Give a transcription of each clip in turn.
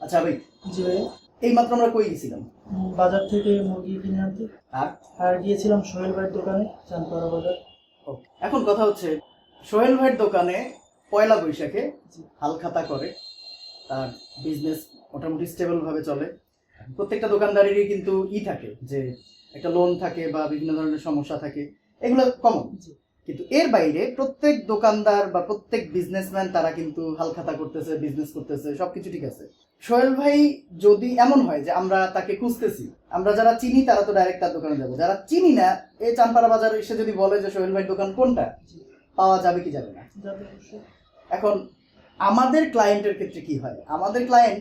আচ্ছা ভাই, জি ভাই। এইমাত্র আমরা কই গেছিলাম? বাজার থেকে মুরগি কিনে আনতে। আর আর গিয়েছিলাম সোহেল ভাইয়ের দোকানে, চাঁদপাড়া বাজার। এখন কথা হচ্ছে, সোহেল ভাইয়ের দোকানে পয়লা বৈশাখে জি। হালখাতা করে, তার বিজনেস মোটামুটি স্টেবল ভাবে চলে। প্রত্যেকটা দোকানদারেরই কিন্তু থাকে যে একটা লোন থাকে বা বিভিন্ন ধরনের সমস্যা থাকে, এগুলো কমন। জি। কিন্তু এর বাইরে প্রত্যেক দোকানদার বা প্রত্যেক বিজনেসম্যান তারা কিন্তু হালখাতা করতেছে, বিজনেস করতেছে, সবকিছু ঠিক আছে। সোহেল ভাই যদি এমন হয় যে আমরা তাকে খুঁজতেছি, আমরা যারা চিনি তারা তো ডাইরেক্ট তার দোকানে যাবো, যারা চিনি না এই চাঁদপাড়া বাজারে এসে যদি বলে যে সোহেল ভাইয়ের দোকান কোনটা, জি। পাওয়া যাবে কি যাবে না? যাবে অবশ্যই। এখন আমাদের ক্লায়েন্টের ক্ষেত্রে কি হয়, আমাদের ক্লায়েন্ট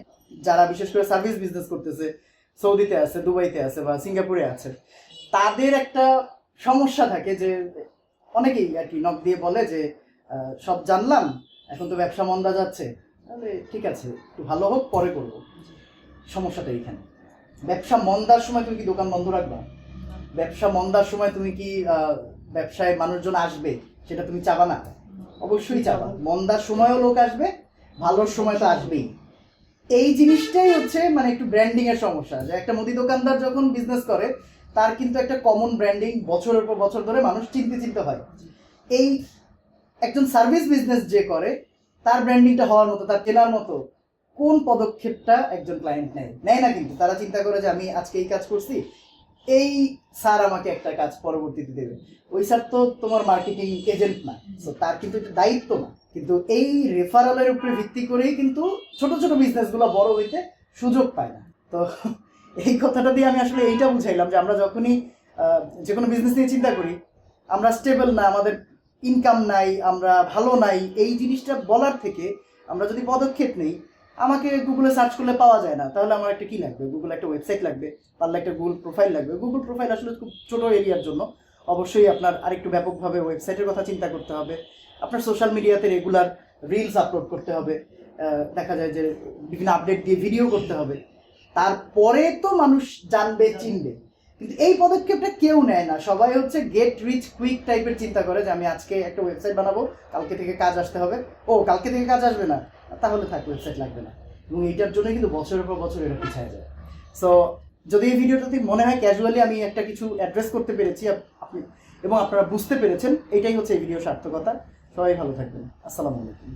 যারা বিশেষ করে সার্ভিস বিজনেস করতেছে, সৌদিতে আছে, দুবাইতে আছে বা সিঙ্গাপুরে আছে, তাদের একটা সমস্যা থাকে যে অনেকেই আর কি নক দিয়ে বলে যে সব জানলাম, এখন তো ব্যবসা মন্দা যাচ্ছে, তাহলে ঠিক আছে একটু ভালো হোক পরে করবো। সমস্যাটা এইখানে, ব্যবসা মন্দার সময় তুমি কি দোকান বন্ধ রাখবা? ব্যবসা মন্দার সময় তুমি কি ব্যবসায় মানুষজন আসবে সেটা তুমি চাবা না? অবশ্যই চাবা। মন্দার সময়ও লোক আসবে, ভালোর সময় তো আসবেই। এই জিনিসটাই হচ্ছে মানে একটু ব্র্যান্ডিং এর সমস্যা, যে একটা মুদি দোকানদার যখন বিজনেস করে তার কিন্তু একটা কমন ব্র্যান্ডিং বছরের পর বছর ধরে মানুষ চিনতে হয়। এই একজন সার্ভিস বিজনেস যে করে তার ব্র্যান্ডিংটা হওয়ার মতো, তার কেনার মতো কোন পদক্ষেপটা একজন ক্লায়েন্ট নেয় না, কিন্তু তারা চিন্তা করে যে আমি আজকে এই কাজ করছি, এই স্যার আমাকে একটা কাজ পরবর্তীতে দেবে। ওই স্যার তো তোমার মার্কেটিং এজেন্ট না, তো তার কিন্তু এটা দায়িত্ব না। কিন্তু এই রেফারেলের উপরে ভিত্তি করেই কিন্তু ছোট ছোট বিজনেসগুলো বড় হইতে সুযোগ পায় না। তো এই কথাটা দিয়ে আমি আসলে এইটা বুঝাইলাম যে আমরা যখনই যে কোনো বিজনেস নিয়ে চিন্তা করি, আমরা স্টেবল না, আমাদের ইনকাম নাই, আমরা ভালো নাই, এই জিনিসটা বলার থেকে আমরা যদি পদক্ষেপ নেই, আমাকে গুগলে সার্চ করলে পাওয়া যায় না, তাহলে আমার একটা কি লাগবে? গুগলে একটা ওয়েবসাইট লাগবে, পারলে একটা গুগল প্রোফাইল লাগবে। গুগল প্রোফাইল আসলে খুব ছোটো এরিয়ার জন্য, অবশ্যই আপনার আরেকটু ব্যাপকভাবে ওয়েবসাইটের কথা চিন্তা করতে হবে। আপনার সোশ্যাল মিডিয়াতে রেগুলার রিলস আপলোড করতে হবে, দেখা যায় যে বিভিন্ন আপডেট দিয়ে ভিডিও করতে হবে, তারপরে তো মানুষ জানবে, চিনবে। কিন্তু এই পদক্ষেপটা কেউ নেয় না, সবাই হচ্ছে গেট রিচ কুইক টাইপের চিন্তা করে যে আমি আজকে একটা ওয়েবসাইট বানাবো, কালকে থেকে কাজ আসতে হবে। ও কালকে থেকে কাজ আসবে না, তাহলে থাক, ওয়েবসাইট লাগবে না। এবং এইটার জন্য কিন্তু বছরের পর বছর এটা পিছিয়ে যায়। সো যদি এই ভিডিওটাতে মনে হয় ক্যাজুয়ালি আমি একটা কিছু অ্যাড্রেস করতে পেরেছি আপনি এবং আপনারা বুঝতে পেরেছেন, এটাই হচ্ছে এই ভিডিও সার্থকতা। সবাই ভালো থাকবেন। আসসালামু আলাইকুম।